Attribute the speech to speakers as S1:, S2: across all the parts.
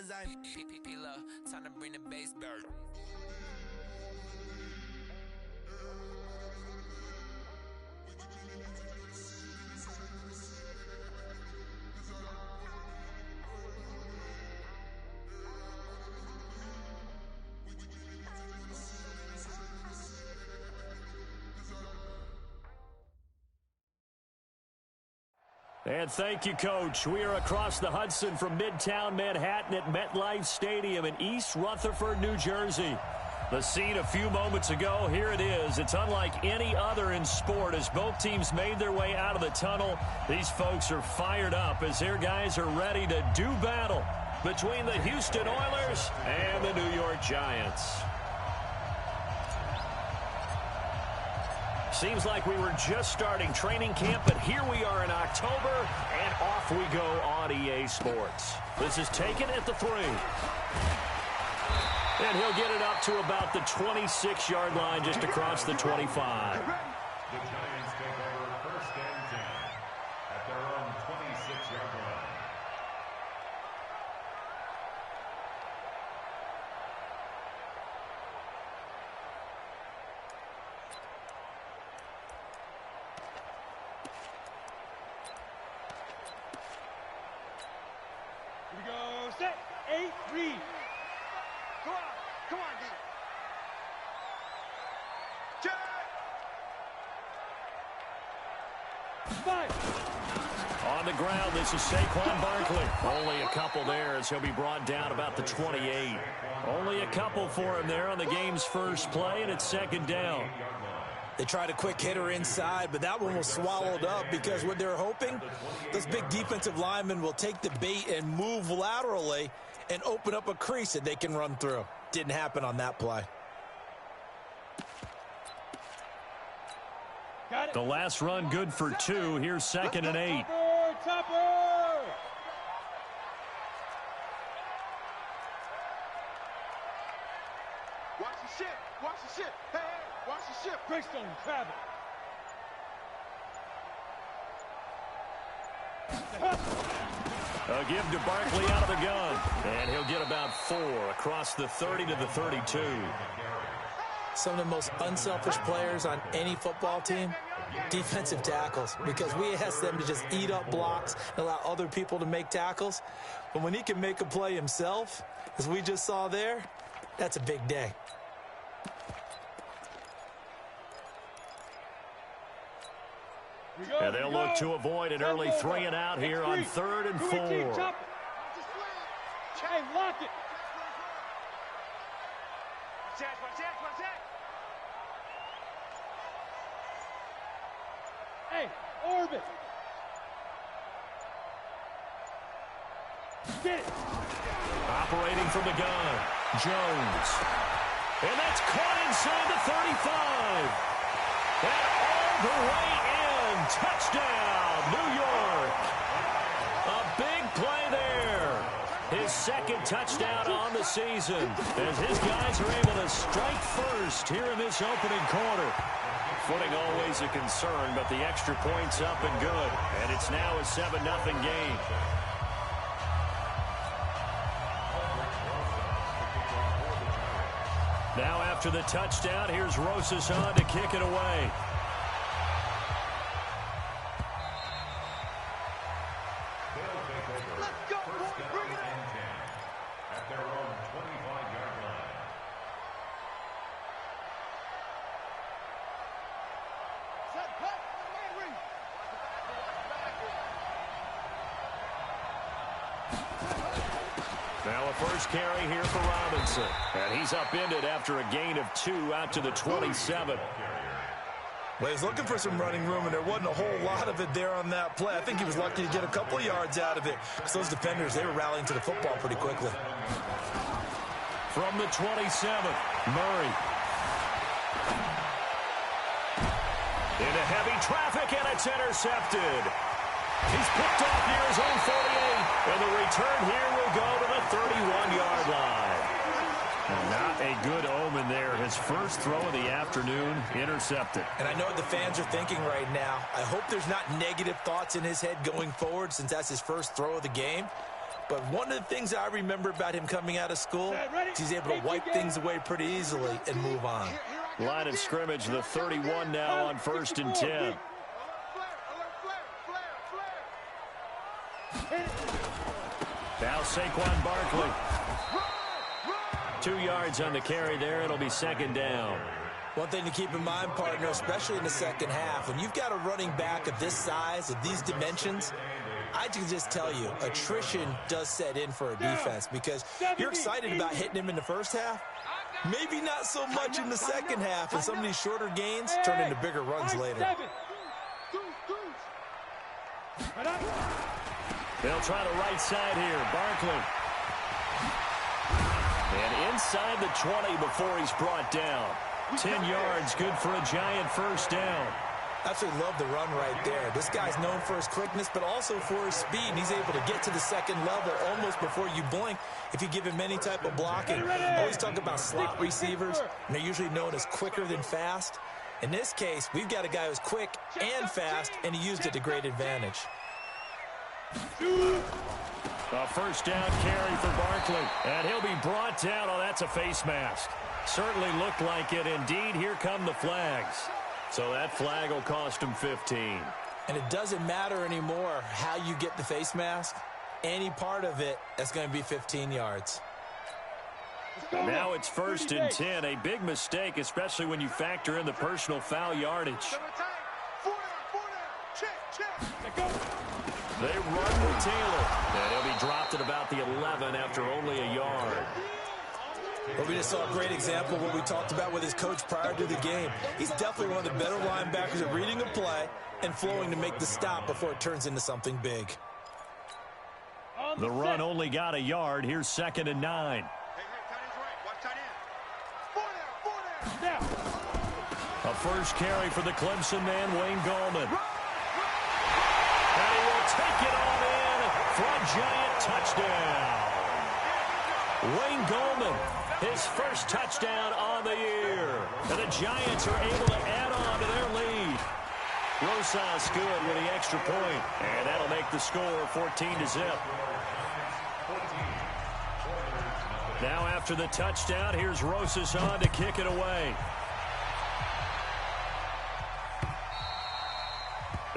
S1: Time to bring the bass back.
S2: And thank you, Coach. We are across the Hudson from Midtown Manhattan at MetLife Stadium in East Rutherford, New Jersey. The scene a few moments ago, here it is. It's unlike any other in sport as both teams made their way out of the tunnel. These folks are fired up as their guys are ready to do battle between the Houston Oilers and the New York Giants. Seems like we were just starting training camp, but here we are in October, and off we go on EA Sports. This is taken at the 3. And he'll get it up to about the 26-yard line just across the 25.
S3: The Giants take over first and 10 at their own 26-yard line.
S4: Here we go, set, 8, read. Come on, D. Check. 5.
S2: On the ground, this is Saquon Barkley. Only a couple there as he'll be brought down about the 28. Only a couple for him there on the game's first play, and it's second down.
S5: They tried a quick hitter inside, but that one was swallowed up because what they're hoping, those big defensive linemen will take the bait and move laterally and open up a crease that they can run through. Didn't happen on that play.
S2: The last run good for 2. Here's second and 8.
S4: Topper! Watch the ship! Watch the ship! Hey, watch the ship! Greystone, travel!
S2: A give to Barkley out of the gun. And he'll get about 4 across the 30 to the 32.
S5: Some of the most unselfish players on any football team, defensive tackles, because we ask them to just eat up blocks and allow other people to make tackles. But when he can make a play himself, as we just saw there, that's a big day.
S2: And they'll look to avoid an early 3 and out here on 3rd and 4.
S4: Hey, lock it! Hey, orbit! Get it!
S2: Operating from the gun, Jones. And that's caught inside the 35. And all the way in. Touchdown, New York. A big play there. His second touchdown on the season as his guys are able to strike first here in this opening quarter. Footing always a concern, but the extra point's up and good. And it's now a 7-0 game. Now after the touchdown, here's Rosas on to kick it away. Now a first carry here for Robinson. And he's upended after a gain of 2 out to the 27.
S5: Well, he was looking for some running room, and there wasn't a whole lot of it there on that play. I think he was lucky to get a couple of yards out of it because those defenders, they were rallying to the football pretty quickly.
S2: From the 27, Murray. Into heavy traffic, and it's intercepted. He's picked off near his own 48, and the return here will go to the 31-yard line. Not a good omen there. His first throw of the afternoon intercepted.
S5: And I know what the fans are thinking right now. I hope there's not negative thoughts in his head going forward since that's his first throw of the game. But one of the things I remember about him coming out of school is he's able to wipe things away pretty easily and move on.
S2: Line of scrimmage, the 31 now on 1st and 10. Now Saquon Barkley. 2 yards on the carry there. It'll be 2nd down.
S5: One thing to keep in mind, partner, especially in the second half, when you've got a running back of this size, of these dimensions, I can just tell you, attrition does set in for a defense because you're excited about hitting him in the first half. Maybe not so much in the second half, and some of these shorter gains turn into bigger runs later.
S2: They'll try the right side here. Barkley. And inside the 20 before he's brought down. 10 yards, good for a Giant 1st down.
S5: Absolutely love the run right there. This guy's known for his quickness, but also for his speed. And he's able to get to the second level almost before you blink if you give him any type of blocking. Always talk about slot receivers, and they're usually known as quicker than fast. In this case, we've got a guy who's quick and fast, and he used it to great advantage.
S2: A 1st down carry for Barkley. And he'll be brought down. Oh, that's a face mask. Certainly looked like it. Indeed, here come the flags. So that flag will cost him 15.
S5: And it doesn't matter anymore how you get the face mask. Any part of it, that's going to be 15 yards.
S2: And now it's 1st and 10. A big mistake, especially when you factor in the personal foul yardage. They run with Taylor. And he'll be dropped at about the 11 after only a yard.
S5: But we just saw a great example of what we talked about with his coach prior to the game. He's definitely one of the better linebackers at reading a play and flowing to make the stop before it turns into something big.
S2: The run only got a yard. Here's 2nd and 9. A 1st carry for the Clemson man, Wayne Gallman. And he will take it on in for a Giant touchdown. Wayne Gallman, his 1st touchdown on the year. And the Giants are able to add on to their lead. Rosas good with the extra point. And that'll make the score 14-0. Now after the touchdown, here's Rosas on to kick it away.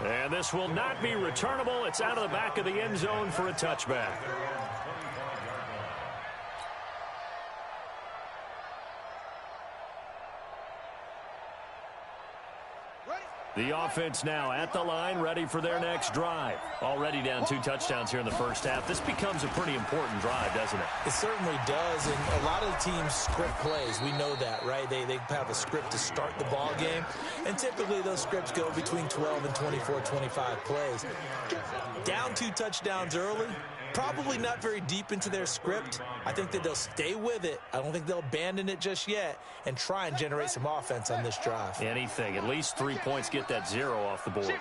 S2: And this will not be returnable. It's out of the back of the end zone for a touchback. The offense now at the line, ready for their next drive. Already down 2 touchdowns here in the first half. This becomes a pretty important drive, doesn't it?
S5: It certainly does, and a lot of the teams script plays. We know that, right? They have a script to start the ball game, and typically those scripts go between 12 and 24, 25 plays. Down 2 touchdowns early, probably not very deep into their script. I think that they'll stay with it. I don't think they'll abandon it just yet and try and generate some offense on this drive.
S2: Anything. At least 3 points, get that 0 off the board.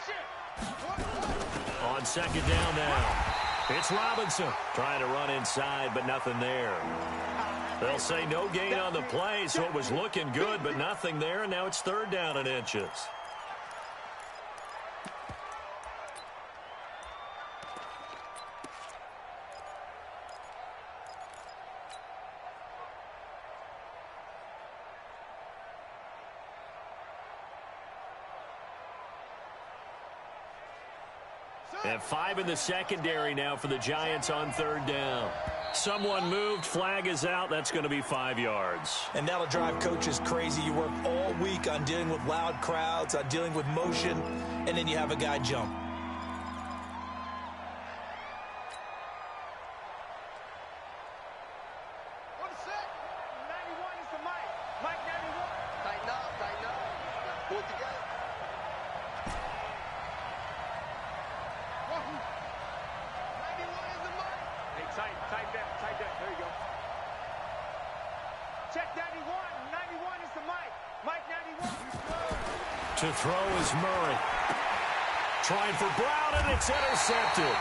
S2: On 2nd down now. It's Robinson trying to run inside, but nothing there. They'll say no gain on the play, so it was looking good, but nothing there, and now it's 3rd down and inches. And 5 in the secondary now for the Giants on 3rd down. Someone moved, flag is out. That's going to be 5 yards.
S5: And that'll drive coaches crazy. You work all week on dealing with loud crowds, on dealing with motion, and then you have a guy jump.
S2: To throw is Murray. Trying for Brown, and it's intercepted.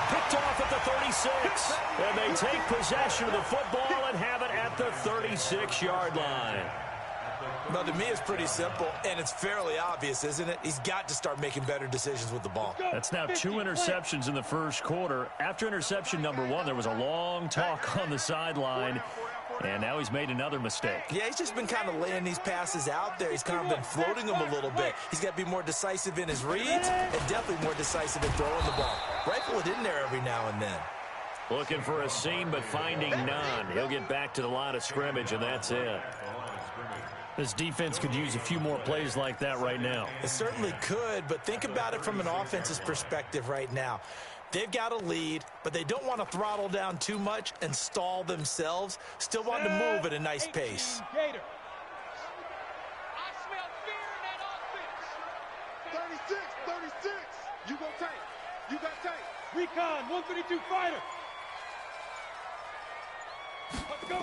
S2: Picked off at the 36. And they take possession of the football and have it at the 36-yard line.
S5: Well, to me, it's pretty simple, and it's fairly obvious, isn't it? He's got to start making better decisions with the ball.
S2: That's now 2 interceptions in the first quarter. After interception number 1, there was a long talk on the sideline, and now he's made another mistake.
S5: Yeah, he's just been kind of laying these passes out there. He's kind of been floating them a little bit. He's got to be more decisive in his reads and definitely more decisive in throwing the ball. Rifle it in there every now and then.
S2: Looking for a seam, but finding none. He'll get back to the line of scrimmage, and that's it. This defense could use a few more plays like that right now.
S5: It certainly could, but think about it from an offense's perspective right now. They've got a lead, but they don't want to throttle down too much and stall themselves. Still want to move at a nice pace.
S4: 36, 36. You go tight. You got tight. Recon, 132 fighter. Let's go.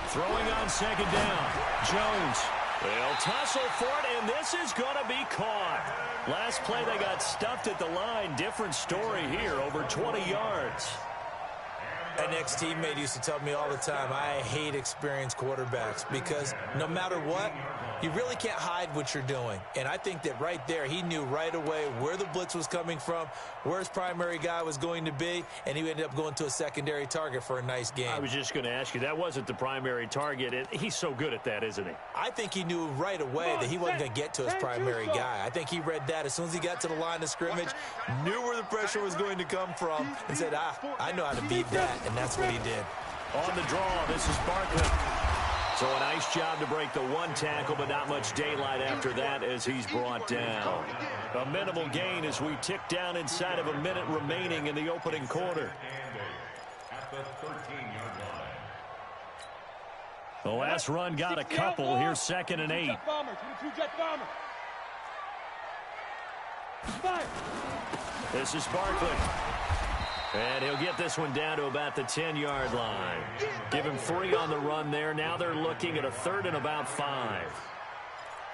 S2: Throwing on second down. Jones. They'll tussle for it, and this is going to be caught. Last play, they got stuffed at the line. Different story here, over 20 yards.
S5: An ex-teammate used to tell me all the time, I hate experienced quarterbacks because no matter what, you really can't hide what you're doing. And I think that right there, he knew right away where the blitz was coming from, where his primary guy was going to be, and he ended up going to a secondary target for a nice game.
S2: I was just going to ask you, that wasn't the primary target. He's so good at that, isn't he?
S5: I think he knew right away that he wasn't going to get to his primary guy. I think he read that as soon as he got to the line of scrimmage, knew where the pressure was going to come from, and said, I know how to beat that, and that's what he did.
S2: On the draw, this is Barkley. So a nice job to break the one tackle, but not much daylight after that as he's brought down. A minimal gain as we tick down inside of a minute remaining in the opening quarter. The last run got a couple. Here's 2nd and 8. This is Barkley. And he'll get this one down to about the 10-yard line. Give him 3 on the run there. Now they're looking at a 3rd and about 5.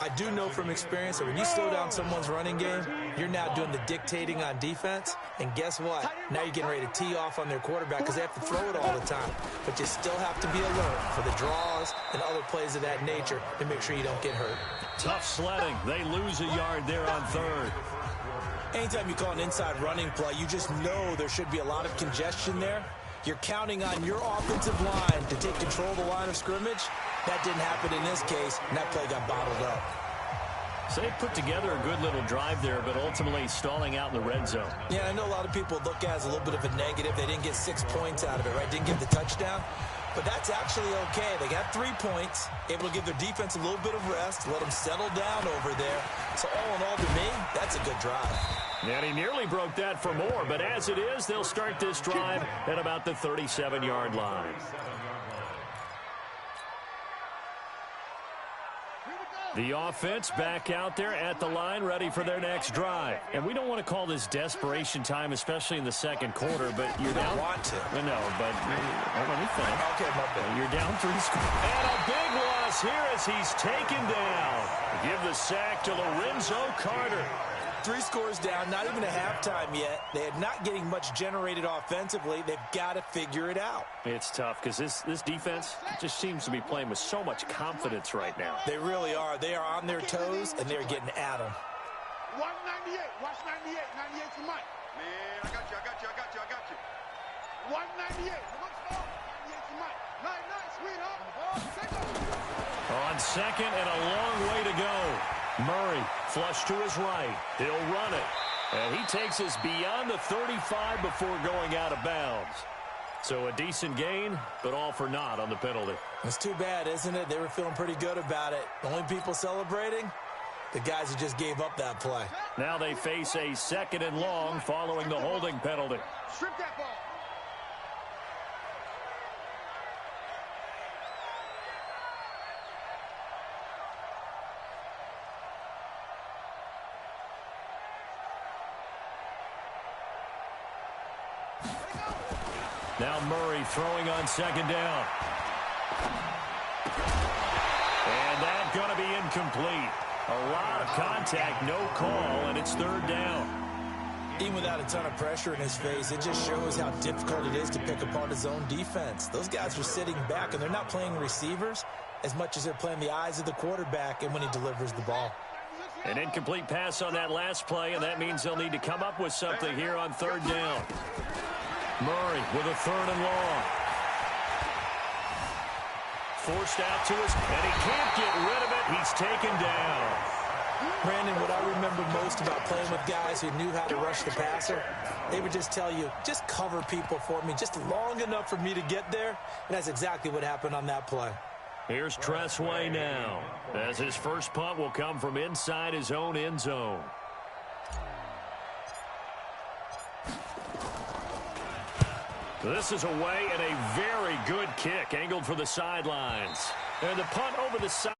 S5: I do know from experience that when you slow down someone's running game, you're now doing the dictating on defense. And guess what? Now you're getting ready to tee off on their quarterback because they have to throw it all the time. But you still have to be alert for the draws and other plays of that nature to make sure you don't get hurt.
S2: Tough sledding. They lose a yard there on 3rd.
S5: Anytime you call an inside running play, you just know there should be a lot of congestion there. You're counting on your offensive line to take control of the line of scrimmage. That didn't happen in this case, and that play got bottled up.
S2: So they put together a good little drive there, but ultimately stalling out in the red zone.
S5: Yeah, I know a lot of people look at it as a little bit of a negative. They didn't get 6 points out of it, right? Didn't get the touchdown. But that's actually okay. They got 3 points, able to give their defense a little bit of rest, let them settle down over there. So all in all, to me, that's a good drive.
S2: And he nearly broke that for more, but as it is, they'll start this drive at about the 37-yard line. The offense back out there at the line, ready for their next drive. And we don't want to call this desperation time, especially in the second quarter, but you're down.
S5: Want to.
S2: No, but let me finish.
S5: Okay, my bad.
S2: You're down 3 scores. And a big loss here as he's taken down. Give the sack to Lorenzo Carter.
S5: 3 scores down, not even a halftime yet. They are not getting much generated offensively. They've got to figure it out.
S2: It's tough because this defense just seems to be playing with so much confidence right now.
S5: They really are. They are on their toes, and they're getting at them.
S4: Watch 98. Watch 98. 98 for Mike. Man, I got you. Watch 98. 98 for Mike. Nice, sweetheart.
S2: On second and a long way to go. Murray flush to his right. He'll run it. And he takes us beyond the 35 before going out of bounds. So a decent gain, but all for naught on the penalty.
S5: It's too bad, isn't it? They were feeling pretty good about it. The only people celebrating, the guys who just gave up that play.
S2: Now they face a 2nd and long following the holding penalty.
S4: Strip that ball.
S2: Now Murray throwing on 2nd down. And that's going to be incomplete. A lot of contact, no call, and it's 3rd down.
S5: Even without a ton of pressure in his face, it just shows how difficult it is to pick apart his own defense. Those guys are sitting back, and they're not playing receivers. as much as they're playing the eyes of the quarterback and when he delivers the ball.
S2: An incomplete pass on that last play, and that means they'll need to come up with something here on third down. Murray with a third and long. Forced out to his, and he can't get rid of it. He's taken down.
S5: Brandon, what I remember most about playing with guys who knew how to rush the passer, they would just tell you, just cover people for me, just long enough for me to get there. And that's exactly what happened on that play.
S2: Here's Tressway now, as his first punt will come from inside his own end zone. This is away and a very good kick, angled for the sidelines. And the punt over the side.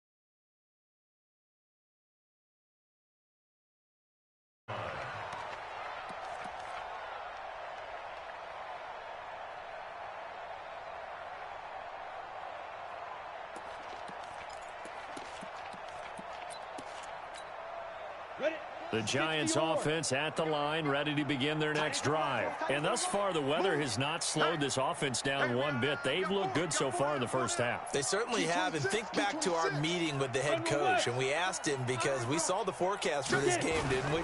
S2: The Giants offense at the line, ready to begin their next drive. And thus far, the weather has not slowed this offense down one bit. They've looked good so far in the first half.
S5: They certainly have. And think back to our meeting with the head coach. And we asked him, because we saw the forecast for this game, didn't we?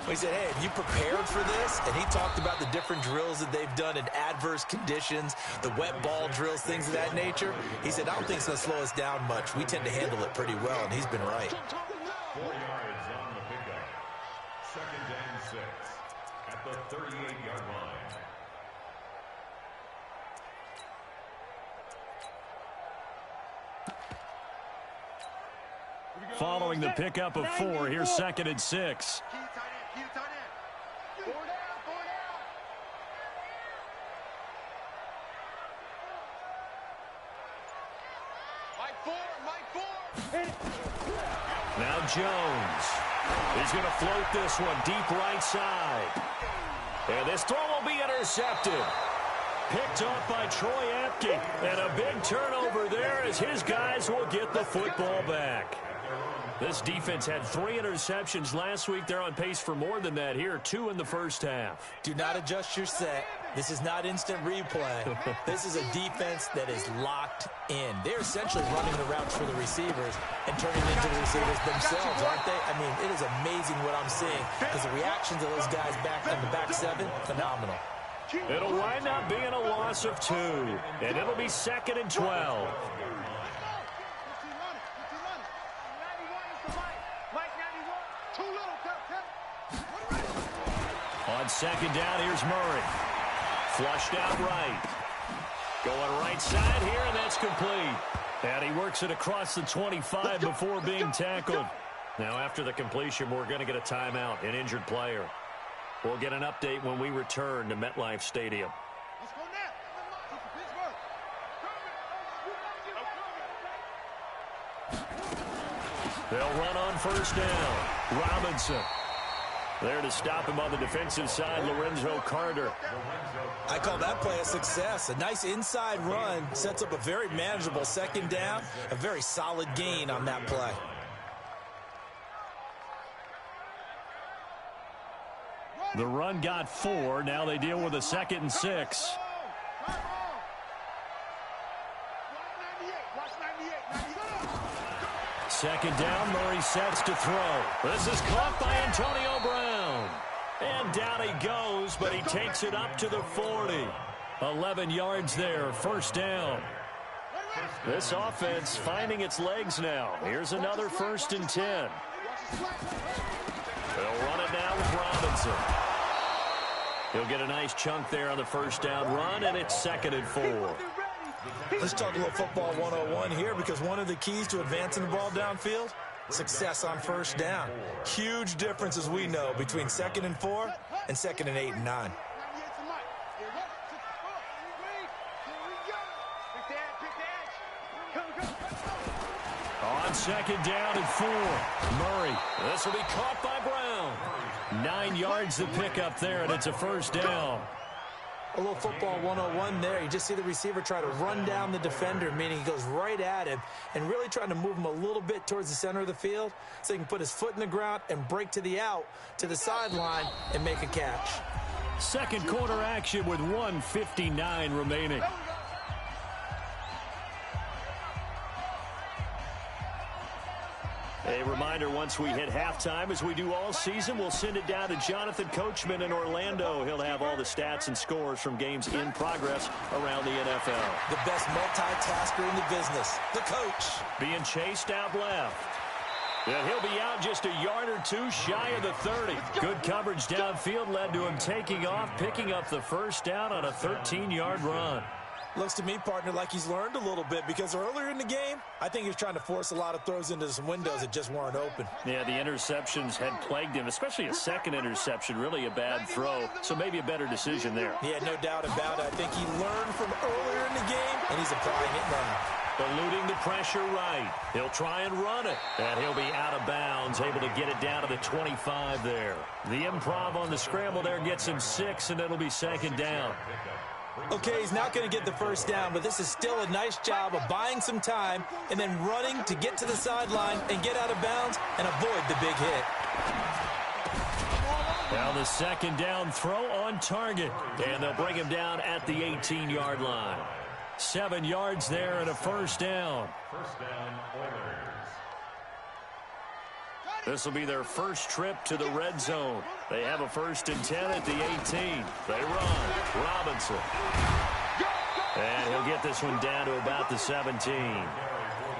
S5: We said, hey, have you prepared for this? And he talked about the different drills that they've done in adverse conditions, the wet ball drills, things of that nature. He said, I don't think it's going to slow us down much. We tend to handle it pretty well, and he's been right.
S3: 4 yards on the pickup. Second and 6 at the 38-yard line.
S2: Following the pickup of 4, here's second and 6. Now Jones is going to float this one deep right side. And this throw will be intercepted. Picked off by Troy Apke. And a big turnover there as his guys will get the football back. This defense had 3 interceptions last week. They're on pace for more than that here, 2 in the first half.
S5: Do not adjust your set. This is not instant replay. This is a defense that is locked in. They're essentially running the routes for the receivers and turning into the receivers themselves, aren't they? I mean, it is amazing what I'm seeing, because the reactions of those guys back in the back 7, phenomenal.
S2: It'll wind up being a loss of 2, and it'll be second and 12. On second down, here's Murray. Flushed out right. Going right side here, and that's complete. And he works it across the 25 before being tackled. Now, after the completion, we're going to get a timeout, an injured player. We'll get an update when we return to MetLife Stadium. They'll run on first down. Robinson. There to stop him on the defensive side, Lorenzo Carter.
S5: I call that play a success. A nice inside run sets up a very manageable second down, a very solid gain on that play.
S2: The run got 4. Now they deal with a second and 6. Second down, Murray sets to throw. This is caught by Antonio Brown. And down he goes, but he takes it up to the 40. 11 yards there, first down. This offense finding its legs now. Here's another first and 10. They'll run it now with Robinson. He'll get a nice chunk there on the first down run, and it's second and 4.
S5: Let's talk a little football 101 here, because one of the keys to advancing the ball downfield, success on first down. Huge difference, as we know, between second and 4 and second and 8 and 9.
S2: On second down and 4, Murray. This will be caught by Brown. 9 yards to pick up there, and it's a first down.
S5: A little football 101 there. You just see the receiver try to run down the defender, meaning he goes right at him and really trying to move him a little bit towards the center of the field so he can put his foot in the ground and break to the out, to the sideline, and make a catch.
S2: Second quarter action with 1:59 remaining. A reminder, once we hit halftime, as we do all season, we'll send it down to Jonathan Coachman in Orlando. He'll have all the stats and scores from games in progress around the NFL.
S5: The best multitasker in the business, the coach.
S2: Being chased out left. And he'll be out just a yard or two shy of the 30. Good coverage downfield led to him taking off, picking up the first down on a 13-yard run.
S5: Looks to me, partner, like he's learned a little bit, because earlier in the game, I think he was trying to force a lot of throws into some windows that just weren't open.
S2: Yeah, the interceptions had plagued him, especially a second interception, really a bad throw, so maybe a better decision there.
S5: Yeah, no doubt about it. I think he learned from earlier in the game, and he's applying it now.
S2: Eluding the pressure right. He'll try and run it, and he'll be out of bounds, able to get it down to the 25 there. The improv on the scramble there gets him 6, and it'll be second down.
S5: Okay, he's not going to get the first down, but this is still a nice job of buying some time and then running to get to the sideline and get out of bounds and avoid the big hit.
S2: Now the second down throw on target, and they'll bring him down at the 18-yard line. 7 yards there and a first down.
S3: First down, Oilers.
S2: This will be their first trip to the red zone. They have a 1st and 10 at the 18. They run. Robinson. And he'll get this one down to about the 17.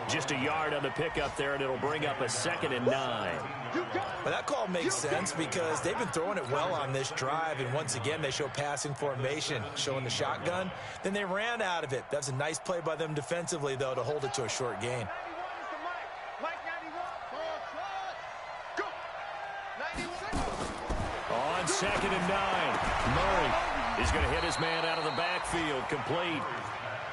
S2: Just a yard on the pickup there, and it'll bring up a 2nd and 9.
S5: Well, that call makes sense because they've been throwing it well on this drive, and once again they show passing formation, showing the shotgun. Then they ran out of it. That's a nice play by them defensively, though, to hold it to a short gain.
S2: On 2nd and 9, Murray is going to hit his man out of the backfield, complete.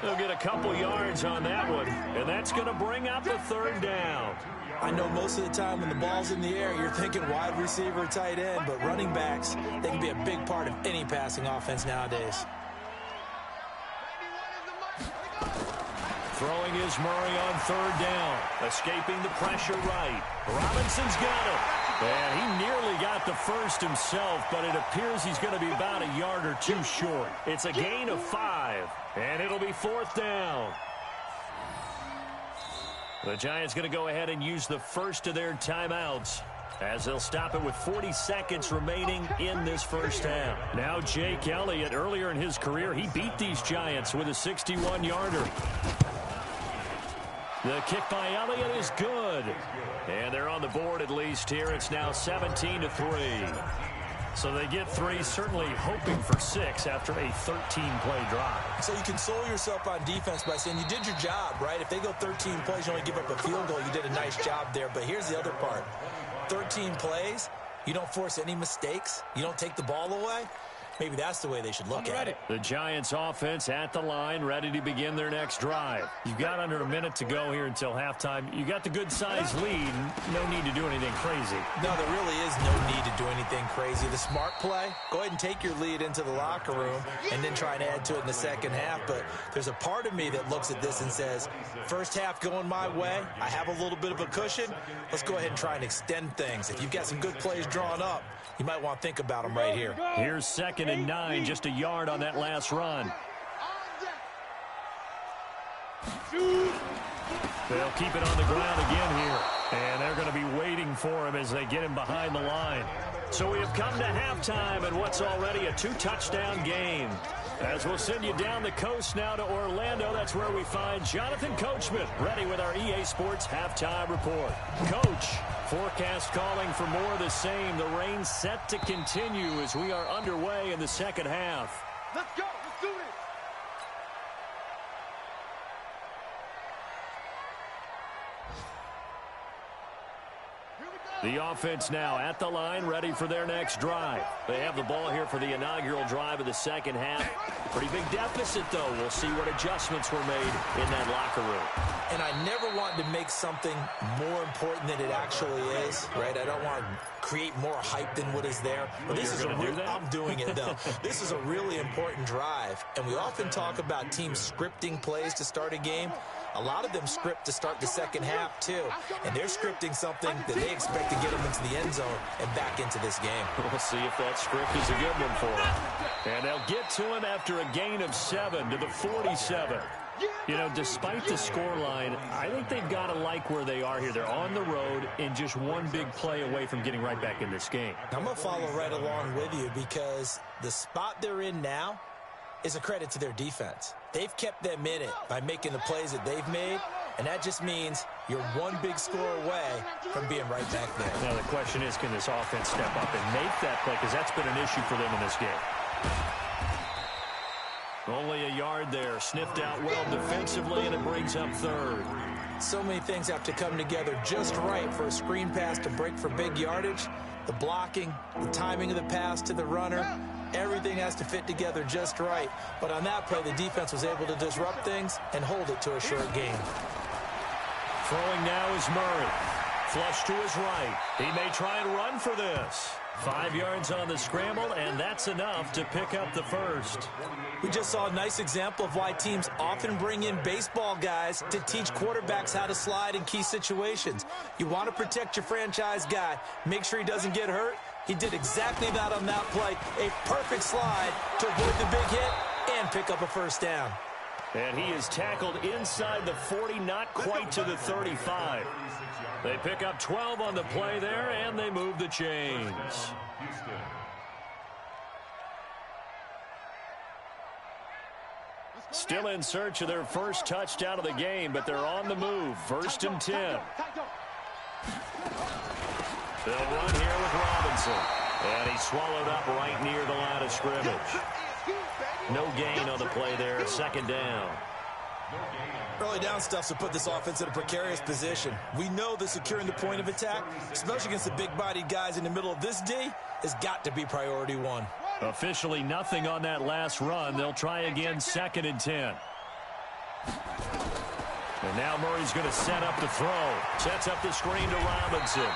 S2: They'll get a couple yards on that one, and that's going to bring up the 3rd down.
S5: I know most of the time when the ball's in the air, you're thinking wide receiver, tight end, but running backs, they can be a big part of any passing offense nowadays.
S2: Throwing is Murray on 3rd down, escaping the pressure right. Robinson's got it. And he nearly got the first himself, but it appears he's going to be about a yard or two short. It's a gain of 5, and it'll be 4th down. The Giants going to go ahead and use the first of their timeouts, as they'll stop it with 40 seconds remaining in this first half. Now Jake Elliott, earlier in his career, he beat these Giants with a 61-yarder. The kick by Elliott is good. And they're on the board at least here. It's now 17-3. So they get 3, certainly hoping for 6 after a 13-play drive.
S5: So you console yourself on defense by saying you did your job, right? If they go 13 plays, you only give up a field goal, you did a nice job there. But here's the other part. 13 plays, you don't force any mistakes, you don't take the ball away. Maybe that's the way they should look at it.
S2: The Giants offense at the line, ready to begin their next drive. You've got under a minute to go here until halftime. You got the good-sized lead. No need to do anything crazy.
S5: No, there really is no need to do anything crazy. The smart play, go ahead and take your lead into the locker room and then try and add to it in the second half. But there's a part of me that looks at this and says, first half going my way, I have a little bit of a cushion. Let's go ahead and try and extend things. If you've got some good plays drawn up, you might want to think about them right here.
S2: Here's 2nd and 9, just a yard on that last run. They'll keep it on the ground again here. And they're going to be waiting for him as they get him behind the line. So we have come to halftime in what's already a 2-touchdown game. As we'll send you down the coast now to Orlando, that's where we find Jonathan Coachman, ready with our EA Sports Halftime Report. Coach, forecast calling for more of the same. The rain set to continue as we are underway in the second half.
S4: Let's go. Let's do this.
S2: The offense now at the line, ready for their next drive. They have the ball here for the inaugural drive of the second half. Pretty big deficit, though. We'll see what adjustments were made in that locker room.
S5: And I never want to make something more important than it actually is, right? I don't want to create more hype than what is there. But this is I'm doing it, though. This is a really important drive. And we often talk about teams scripting plays to start a game. A lot of them script to start the second half, too. And they're scripting something that they expect to get them into the end zone and back into this game.
S2: We'll see if that script is a good one for them. And they'll get to him after a gain of 7 to the 47. You know, despite the scoreline, I think they've got to like where they are here. They're on the road and just one big play away from getting right back in this game.
S5: I'm going to follow right along with you because the spot they're in now is a credit to their defense. They've kept them in it by making the plays that they've made, and that just means you're one big score away from being right back there.
S2: Now the question is, can this offense step up and make that play? Because that's been an issue for them in this game. Only a yard there. Sniffed out well defensively, and it brings up third.
S5: So many things have to come together just right for a screen pass to break for big yardage. The blocking, the timing of the pass to the runner, everything has to fit together just right. But on that play, the defense was able to disrupt things and hold it to a short gain.
S2: Throwing now is Murray. Flush to his right. He may try and run for this. 5 yards on the scramble, and that's enough to pick up the first.
S5: We just saw a nice example of why teams often bring in baseball guys to teach quarterbacks how to slide in key situations. You want to protect your franchise guy. Make sure he doesn't get hurt. He did exactly that on that play. A perfect slide to avoid the big hit and pick up a first down.
S2: And he is tackled inside the 40, not quite to the 35. They pick up 12 on the play there, and they move the chains. Still in search of their first touchdown of the game, but they're on the move. 1st and 10. They'll run here with Robinson. And he's swallowed up right near the line of scrimmage. No gain on the play there. 2nd down.
S5: Early down stuffs will put this offense in a precarious position. We know that securing the point of attack, especially against the big-bodied guys in the middle of this D, has got to be priority one.
S2: Officially nothing on that last run. They'll try again 2nd and 10. And now Murray's going to set up the throw. Sets up the screen to Robinson.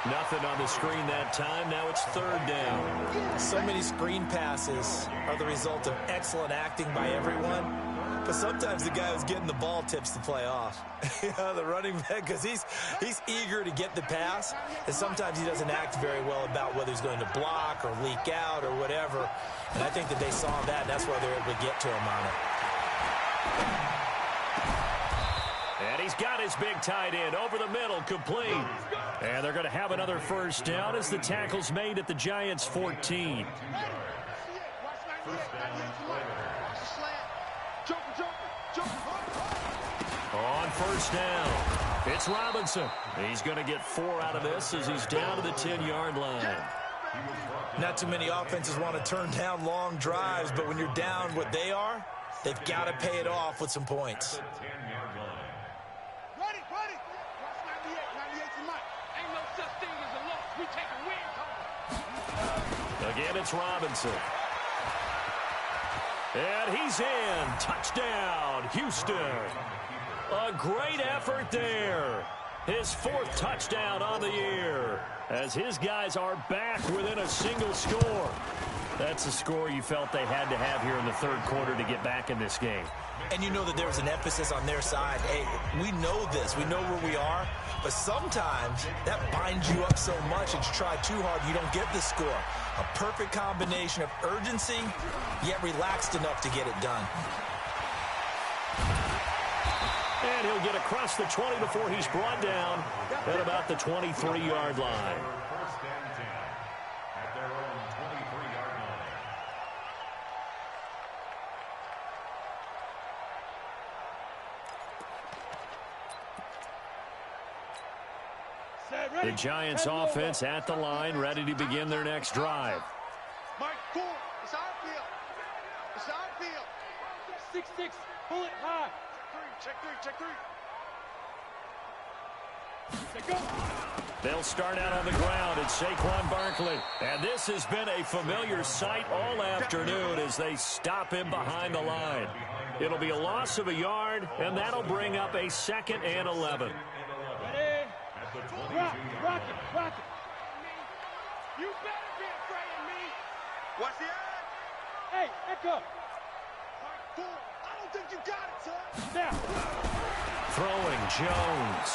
S2: Nothing on the screen that time. Now it's 3rd down.
S5: So many screen passes are the result of excellent acting by everyone. But sometimes the guy who's getting the ball tips the play off. The running back, because he's eager to get the pass, and sometimes he doesn't act very well about whether he's going to block or leak out or whatever. And I think that they saw that, and that's why they're able to get to him on it.
S2: And he's got his big tight end over the middle, complete. And they're going to have another first down as the tackle's made at the Giants' 14. On 1st down, it's Robinson. He's going to get 4 out of this as he's down to the 10-yard line.
S5: Not too many offenses want to turn down long drives, but when you're down what they are, they've got to pay it off with some points.
S4: Ready. Watch 98. 98's the mic. Ain't no such thing as a loss. We take a win.
S2: Again, it's Robinson. And he's in. Touchdown, Houston. A great effort there. His 4th touchdown on the year as his guys are back within a single score. That's a score you felt they had to have here in the 3rd quarter to get back in this game.
S5: And you know that there was an emphasis on their side. Hey, we know this. We know where we are. But sometimes that binds you up so much that you try too hard, you don't get the score. A perfect combination of urgency, yet relaxed enough to get it done.
S2: And he'll get across the 20 before he's brought down at about the 23-yard line. The Giants offense at the line, ready to begin their next drive.
S4: Mike, 4. It's our field. It's our field.
S6: 6-6. Pull it high.
S4: Check three.
S6: Check go.
S2: They'll start out on the ground. It's Saquon Barkley. And this has been a familiar sight all afternoon as they stop him behind the line. It'll be a loss of a yard, and that'll bring up a 2nd and 11.
S6: Rock it.
S4: You better be afraid of me. What's the ad?
S6: Hey, echo.
S4: Mike, 4. I don't think you got it, son.
S6: Now.
S2: Throwing Jones.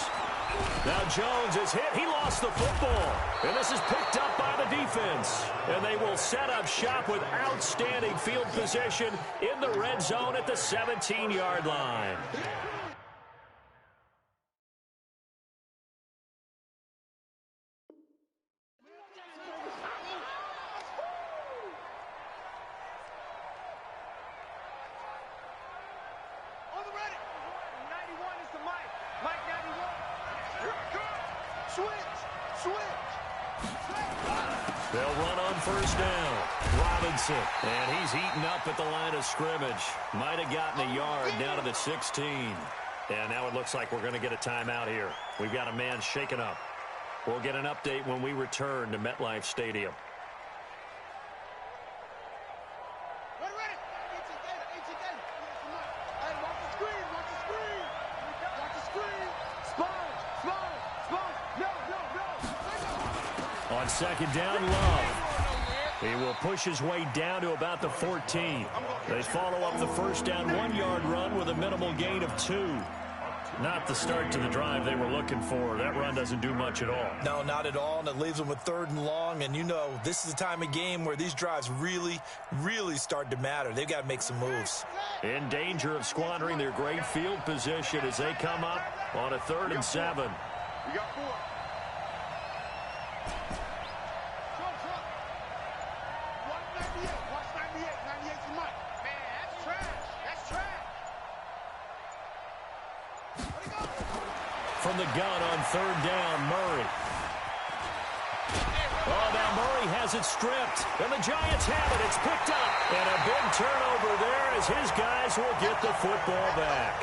S2: Now Jones is hit. He lost the football. And this is picked up by the defense. And they will set up shop with outstanding field position in the red zone at the 17-yard line. They'll run on first down. Robinson, and he's eaten up at the line of scrimmage. Might have gotten a yard down to the 16. And now it looks like we're going to get a timeout here. We've got a man shaken up. We'll get an update when we return to MetLife Stadium. On second down, Love. He will push his way down to about the 14. They follow up the first down 1-yard run with a minimal gain of 2. Not the start to the drive they were looking for. That run doesn't do much at all.
S5: No, not at all, and it leaves them with 3rd and long. And you know, this is the time of game where these drives really, really start to matter. They've got to make some moves.
S2: In danger of squandering their great field position as they come up on a 3rd and 7.
S4: We got 4.
S2: From the gun on 3rd down, Murray. Oh, now Murray has it stripped, and the Giants have it. It's picked up, and a big turnover there as his guys will get the football back.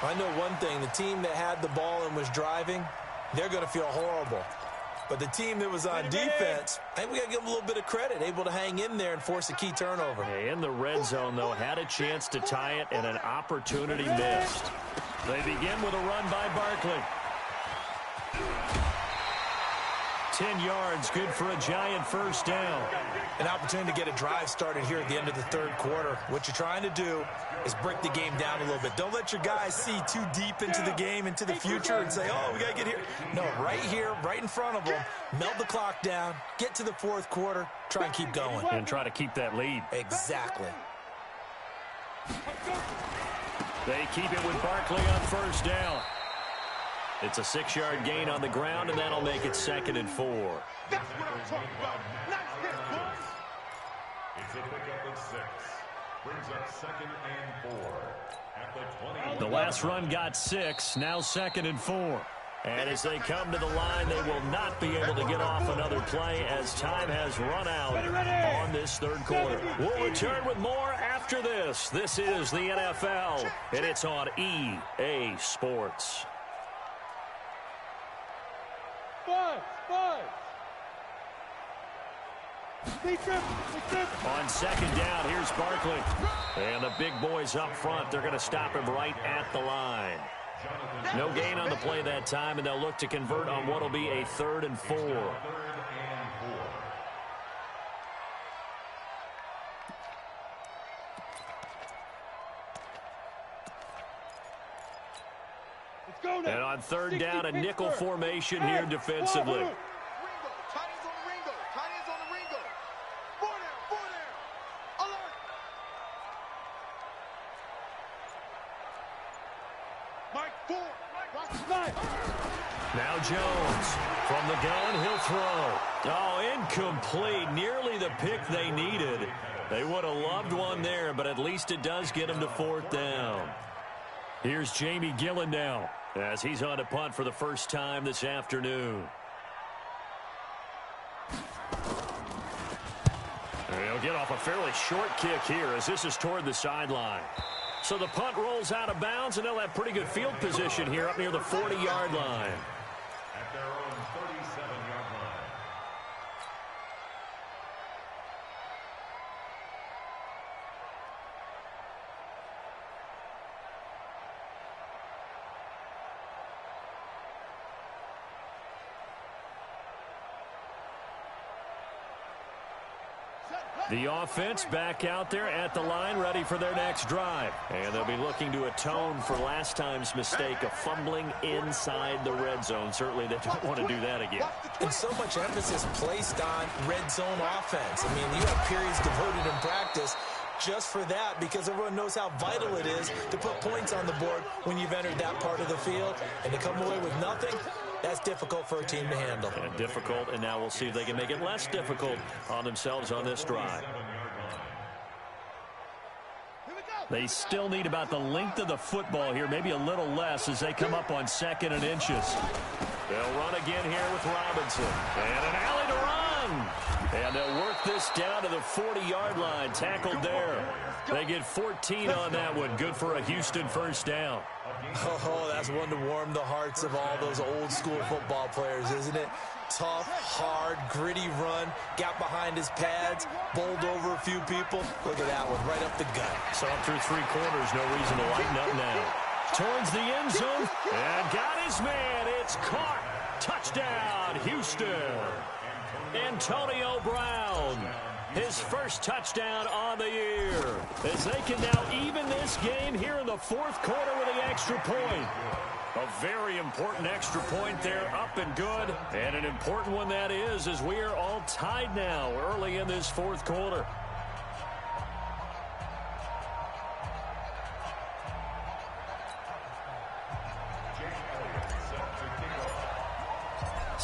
S5: I know one thing. The team that had the ball and was driving, they're going to feel horrible. But the team that was on defense, I think we got to give them a little bit of credit, able to hang in there and force a key turnover.
S2: In the red zone, though, had a chance to tie it, and an opportunity missed. They begin with a run by Barkley. 10 yards, good for a Giant first down.
S5: An opportunity to get a drive started here at the end of the 3rd quarter. What you're trying to do is break the game down a little bit. Don't let your guys see too deep into the game, into the future, and say, oh, we got to get here. No, right here, right in front of them, melt the clock down, get to the 4th quarter, try and keep going.
S2: And try to keep that lead.
S5: Exactly.
S2: They keep it with Barkley on first down. It's a 6-yard gain on the ground, and that'll make it 2nd and 4.
S4: That's what I'm talking about. Nice hit, boys.
S3: It's a pickup of 6. Brings up 2nd and 4 at the 20.
S2: The last run got 6, now 2nd and 4. And as they come to the line, they will not be able to get off another play as time has run out on this 3rd quarter. We'll return with more after this. This is the NFL, and it's on EA Sports. On second down, here's Barkley. And the big boys up front, they're going to stop him right at the line. No gain on the play that time, and they'll look to convert on what will be a 3rd and 4. And on 3rd down, a nickel formation here defensively. Now Jones from the gun, he'll throw. Oh, incomplete. Nearly the pick they needed. They would have loved one there, but at least it does get them to 4th down. Here's Jamie Gillen now as he's on to punt for the first time this afternoon. He'll get off a fairly short kick here as this is toward the sideline. So the punt rolls out of bounds, and they'll have pretty good field position here up near the 40-yard line.
S3: At their own 37-yard line.
S4: Set,
S2: The offense back out there at the line, ready for their next drive. And they'll be looking to atone for last time's mistake of fumbling inside the red zone. Certainly they don't want to do that again.
S5: And so much emphasis placed on red zone offense. I mean, you have periods devoted in practice just for that, because everyone knows how vital it is to put points on the board when you've entered that part of the field. And to come away with nothing, that's difficult for a team to handle.
S2: And difficult, and now we'll see if they can make it less difficult on themselves on this drive. They still need about the length of the football here, maybe a little less as they come up on 2nd and inches. They'll run again here with Robinson. And an alley to run. And they'll work this down to the 40-yard line. Tackled there. They get 14 on that one. Good for a Houston first down.
S5: Oh, that's one to warm the hearts of all those old-school football players, isn't it? Tough, hard, gritty run. Got behind his pads, bowled over a few people. Look at that one, right up the gut.
S2: Saw him through 3 quarters. No reason to lighten up now. Towards the end zone. And got his man. It's caught. Touchdown, Houston. Antonio Brown, his first touchdown on the year, as they can now even this game here in the 4th quarter with the extra point. A very important extra point there, up and good, and an important one that is, as we are all tied now early in this 4th quarter. Jake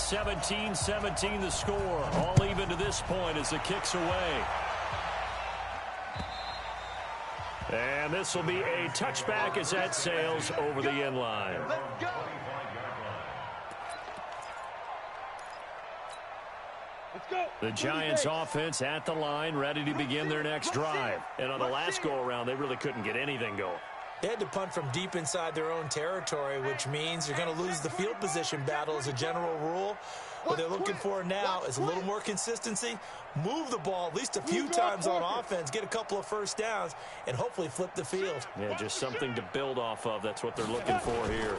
S2: 17-17 the score. All even to this point as the kick's away. And this will be a touchback as that sails over the end line. The Giants offense at the line, ready to begin their next drive. And on the last go-around, they really couldn't get anything going.
S5: They had to punt from deep inside their own territory, which means you're going to lose the field position battle as a general rule. What they're looking for now is a little more consistency, move the ball at least a few times on offense, get a couple of first downs, and hopefully flip the field.
S2: Yeah, just something to build off of. That's what they're looking for here.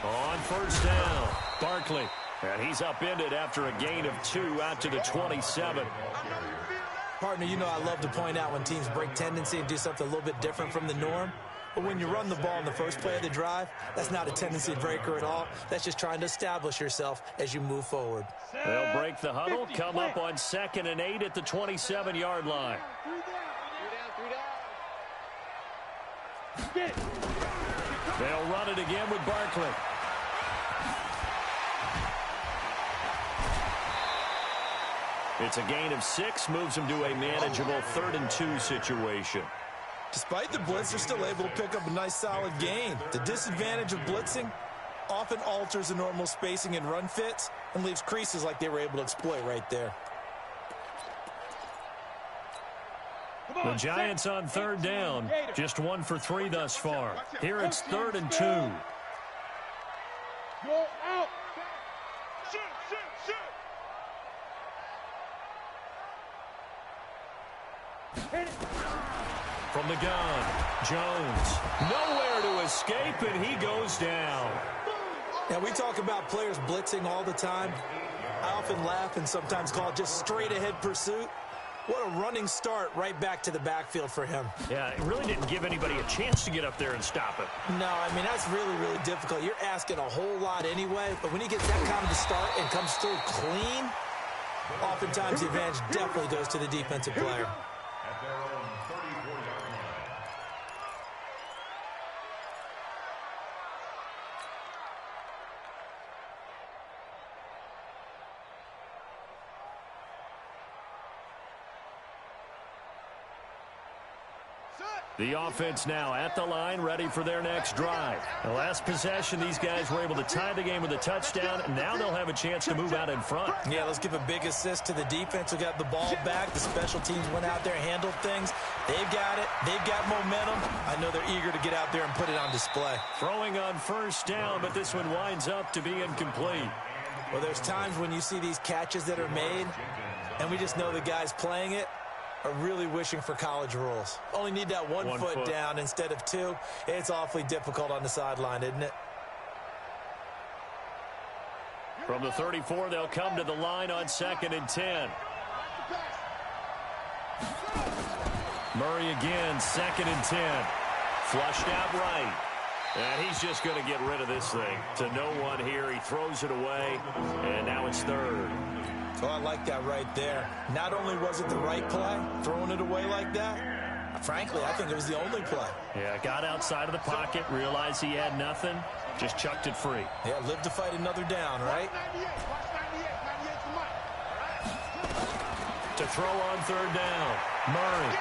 S2: On first down, Barkley. And he's upended after a gain of 2 out to the 27.
S5: Partner, you know I love to point out when teams break tendency and do something a little bit different from the norm. But when you run the ball in the first play of the drive, that's not a tendency breaker at all. That's just trying to establish yourself as you move forward.
S2: They'll break the huddle, come up on 2nd and 8 at the 27-yard line. They'll run it again with Barkley. It's a gain of 6, moves them to a manageable 3rd and 2 situation.
S5: Despite the blitz, they're still able to pick up a nice solid gain. The disadvantage of blitzing often alters the normal spacing and run fits and leaves creases like they were able to exploit right there.
S2: The Giants on 3rd down, just 1 for 3 thus far. Here it's 3rd and 2.
S6: Go out. Hit it.
S2: From the gun, Jones, nowhere to escape, and he goes down.
S5: Now, we talk about players blitzing all the time. I often laugh and sometimes call it just straight-ahead pursuit. What a running start right back to the backfield for him.
S2: Yeah, it really didn't give anybody a chance to get up there and stop it.
S5: No, I mean, that's really, really difficult. You're asking a whole lot anyway, but when he gets that kind of a start and comes through clean, oftentimes the advantage definitely goes to the defensive player.
S3: At their own 34-yard line.
S2: The offense now at the line, ready for their next drive. The last possession, these guys were able to tie the game with a touchdown. Now they'll have a chance to move out in front.
S5: Yeah, let's give a big assist to the defense who got the ball back. The special teams went out there, handled things. They've got it. They've got momentum. I know they're eager to get out there and put it on display.
S2: Throwing on first down, but this one winds up to be incomplete.
S5: Well, there's times when you see these catches that are made, and we just know the guys playing it are really wishing for college rules. Only need that one foot down instead of 2. It's awfully difficult on the sideline, isn't it?
S2: From the 34, they'll come to the line on 2nd and 10. Murray again, 2nd and 10. Flushed out right. And he's just going to get rid of this thing. To no one here. He throws it away, and now it's 3rd.
S5: Oh, I like that right there. Not only was it the right play, throwing it away like that, frankly, I think it was the only play.
S2: Yeah, got outside of the pocket, realized he had nothing, just chucked it free.
S5: Yeah, live to fight another down, right?
S2: To throw on 3rd down. Murray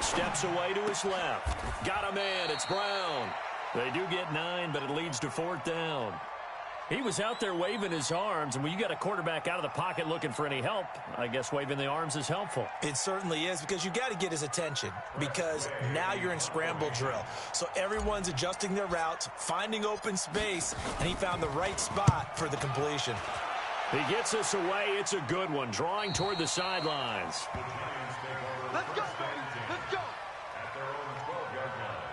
S2: steps away to his left. Got a man. It's Brown. They do get 9, but it leads to 4th down. He was out there waving his arms, and when you got a quarterback out of the pocket looking for any help, I guess waving the arms is helpful.
S5: It certainly is, because you got to get his attention, because now you're in scramble drill. So everyone's adjusting their routes, finding open space, and he found the right spot for the completion.
S2: He gets us away. It's a good one, drawing toward the sidelines.
S4: Let's go. Let's go.
S3: At their own 12-yard line.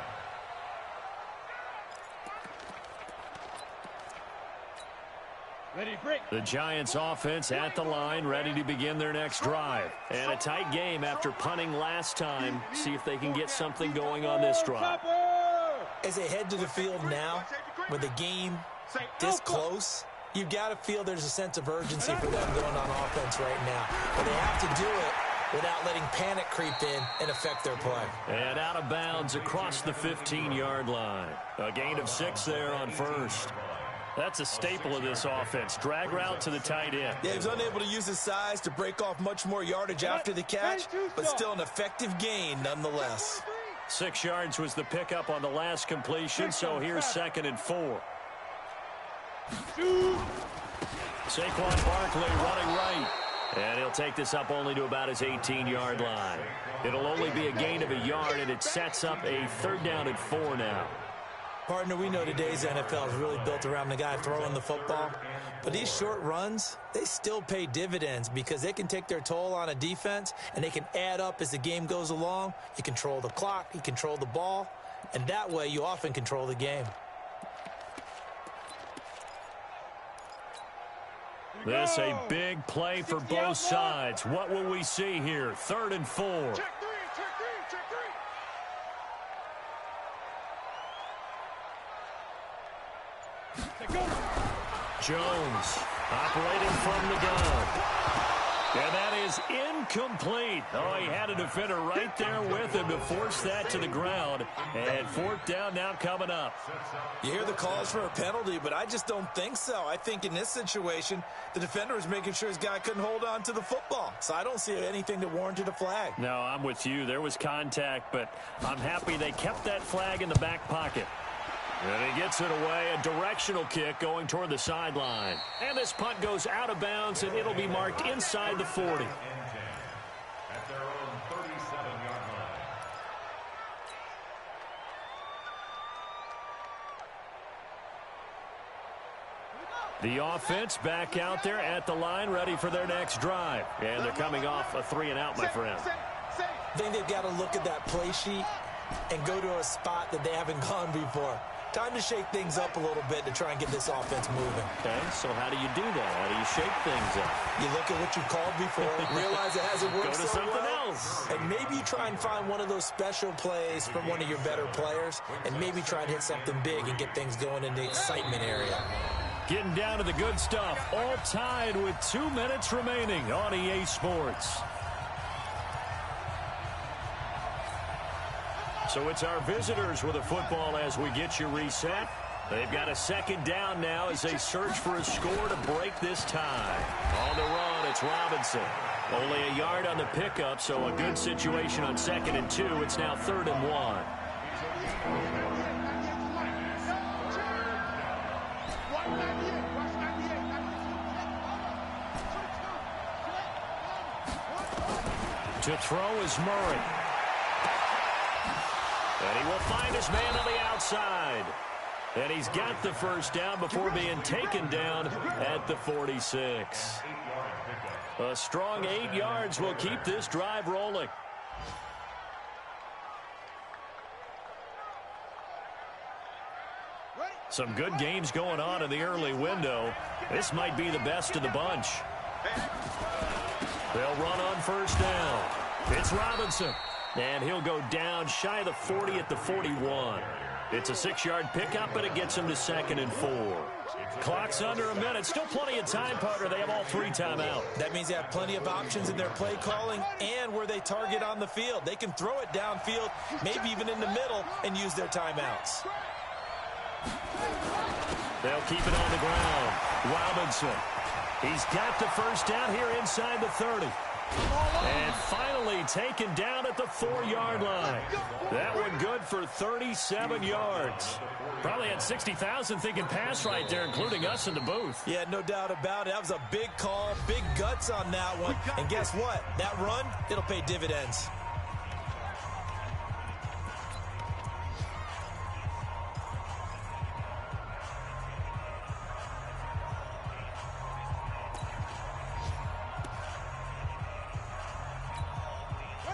S6: Ready to break.
S2: The Giants offense at the line, ready to begin their next drive. And a tight game after punting last time. See if they can get something going on this drive.
S5: As they head to the field now, with the game this close, you've got to feel there's a sense of urgency for them going on offense right now. But they have to do it without letting panic creep in and affect their play.
S2: And out of bounds across the 15-yard line. A gain of 6 there on 1st. That's a staple of this offense. Drag route to the tight end.
S5: Yeah, he was unable to use his size to break off much more yardage after the catch, but still an effective gain nonetheless.
S2: 6 yards was the pickup on the last completion, so here's 2nd and 4. Saquon Barkley running right. And he'll take this up only to about his 18-yard line. It'll only be a gain of a yard, and it sets up a 3rd down and 4 now.
S5: Partner, we know today's NFL is really built around the guy throwing the football. But these short runs, they still pay dividends because they can take their toll on a defense, and they can add up as the game goes along. You control the clock, you control the ball, and that way you often control the game.
S2: This a big play for both sides. What will we see here? 3rd and 4.
S4: Check three.
S2: Jones operating from the gun. And that is incomplete. Oh, he had a defender right there with him to force that to the ground. And 4th down now coming up.
S5: You hear the calls for a penalty, but I just don't think so. I think in this situation, the defender was making sure his guy couldn't hold on to the football. So I don't see anything that warranted a flag.
S2: No, I'm with you. There was contact, but I'm happy they kept that flag in the back pocket. And he gets it away, a directional kick going toward the sideline. And this punt goes out of bounds, and it'll be marked inside the 40.
S3: At their own 37-yard line.
S2: The offense back out there at the line, ready for their next drive. And they're coming off a 3-and-out, my friend.
S5: I think they've got to look at that play sheet and go to a spot that they haven't gone before. Time to shake things up a little bit to try and get this offense moving.
S2: Okay, so how do you do that? How do you shake things up?
S5: You look at what you've called before, realize it hasn't worked
S2: Go to
S5: so
S2: something
S5: well,
S2: else.
S5: and maybe you try and find one of those special plays from one of your better players, and maybe try and hit something big and get things going in the excitement area.
S2: Getting down to the good stuff. All tied with 2 minutes remaining on EA Sports. So it's our visitors with a football as we get you reset. They've got a 2nd down now as they search for a score to break this tie. On the run, it's Robinson. Only a yard on the pickup, so a good situation on 2nd and 2. It's now 3rd and 1. To throw is Murray. And he will find his man on the outside. And he's got the 1st down before being taken down at the 46. A strong 8 yards will keep this drive rolling. Some good games going on in the early window. This might be the best of the bunch. They'll run on 1st down. It's Robinson, and he'll go down shy of the 40 at the 41. It's a 6-yard pickup, and it gets him to 2nd and 4. Clock's under a minute. Still plenty of time, partner. They have all 3 timeouts.
S5: That means they have plenty of options in their play calling and where they target on the field. They can throw it downfield, maybe even in the middle, and use their timeouts.
S2: They'll keep it on the ground. Robinson. He's got the first down here inside the 30. And finally taken down at the 4-yard line. That one good for 37 yards. Probably had 60,000 thinking pass right there, including us in the booth.
S5: Yeah, no doubt about it. That was a big call, big guts on that one. And guess what? That run, it'll pay dividends.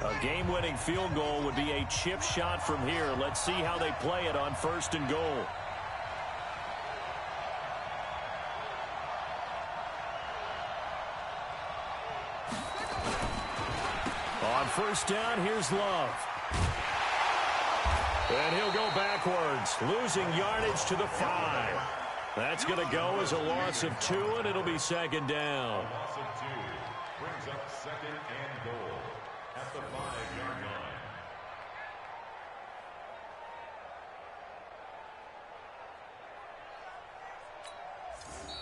S2: A game-winning field goal would be a chip shot from here. Let's see how they play it on 1st and goal. On 1st down, here's Love. And he'll go backwards, losing yardage to the 5. That's going to go as a loss of 2, and it'll be 2nd down.
S3: Loss of 2 brings up 2nd and goal at the 5-yard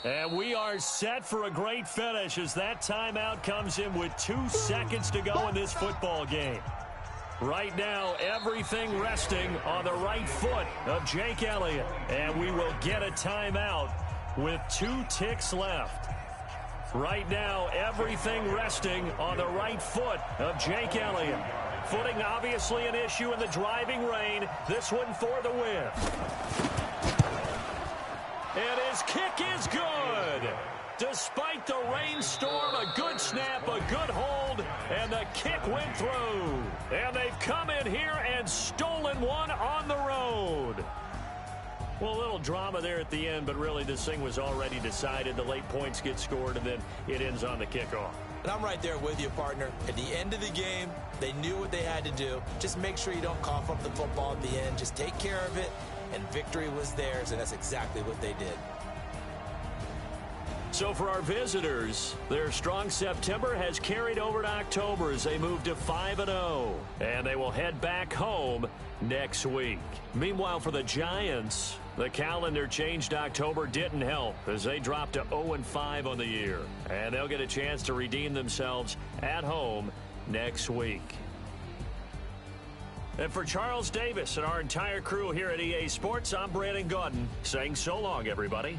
S3: line.
S2: And we are set for a great finish as that timeout comes in with 2 seconds to go in this football game. Right now, everything resting on the right foot of Jake Elliott. And we will get a timeout with 2 ticks left. Right now, everything resting on the right foot of Jake Elliott. Footing obviously an issue in the driving rain. This one for the win. And his kick is good. Despite the rainstorm, a good snap, a good hold, and the kick went through. And they've come in here and stolen one on the road. Well, a little drama there at the end, but really this thing was already decided. The late points get scored, and then it ends on the kickoff.
S5: And I'm right there with you, partner. At the end of the game, they knew what they had to do. Just make sure you don't cough up the football at the end. Just take care of it, and victory was theirs, and that's exactly what they did.
S2: So for our visitors, their strong September has carried over to October as they move to 5-0. And they will head back home next week. Meanwhile, for the Giants, the calendar changed October didn't help as they dropped to 0-5 on the year. And they'll get a chance to redeem themselves at home next week. And for Charles Davis and our entire crew here at EA Sports, I'm Brandon Gaudin saying so long, everybody.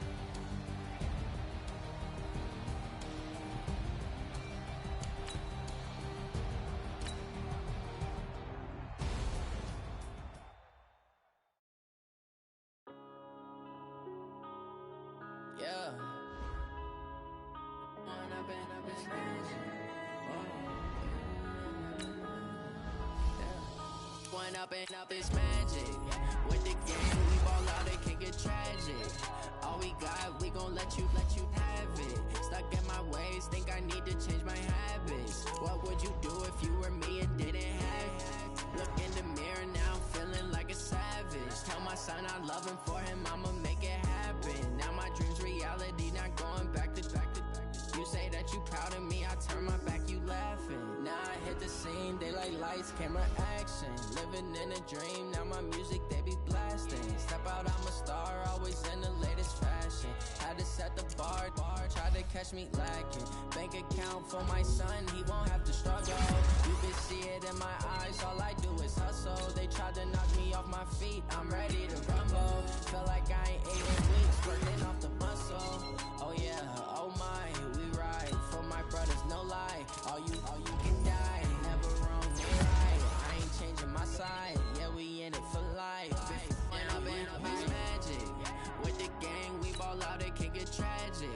S7: Up this magic with the game, we ball out, it can get tragic. All we got, we gon' let you have it. Stuck in my ways, think I need to change my habits. What would you do if you were me and didn't have it? Look in the mirror now, I'm feeling like a savage. Tell my son I love him, for him I'ma make it happen. Now my dreams reality, not going back to back. You say that you proud of me, I turn my back, you laughing. Now I hit the scene, daylight lights, camera action. Living in a dream, now my music, they be blasting. Step out, I'm a star, always in the latest fashion. Had to set the bar, try to catch me lacking. Bank account for my son, he won't have to struggle. You can see it in my eyes, all I do is hustle. They tried to knock me off my feet, I'm ready to rumble. Feel like I ain't ate in weeks, working off the muscle. Oh yeah, oh my, we ride for my brothers, no lie. All you can die, never wrong, they right. I ain't changing my side, yeah, we in it for life. And I've been up this magic with the gang, we ball out, it can get tragic.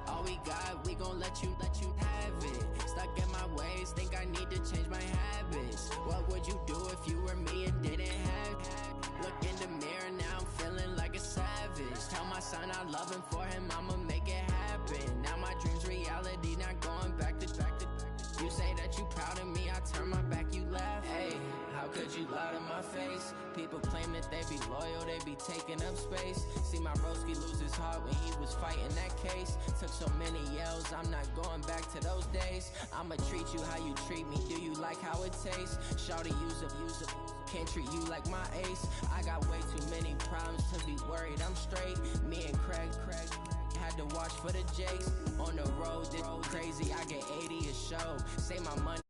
S7: All we got, we gon' let you have it. Stuck in my ways, think I need to change my habits. What would you do if you were me and didn't have it? Look in the mirror now, I'm feeling like a savage. Tell my son I love him, for him I'ma make it happen. Now my dreams reality, not going back to back. You say that you proud of me, I turn my back. could you lie to my face? People claim that they be loyal, they be taking up space. See my broski lose his heart when he was fighting that case. Took so many yells, I'm not going back to those days. I'ma treat you how you treat me, do you like how it tastes? Shawty, use up, can't treat you like my ace. I got way too many problems to be worried, I'm straight. Me and Craig had to watch for the Jakes. On the road, this crazy, I get 80 a show. Say my money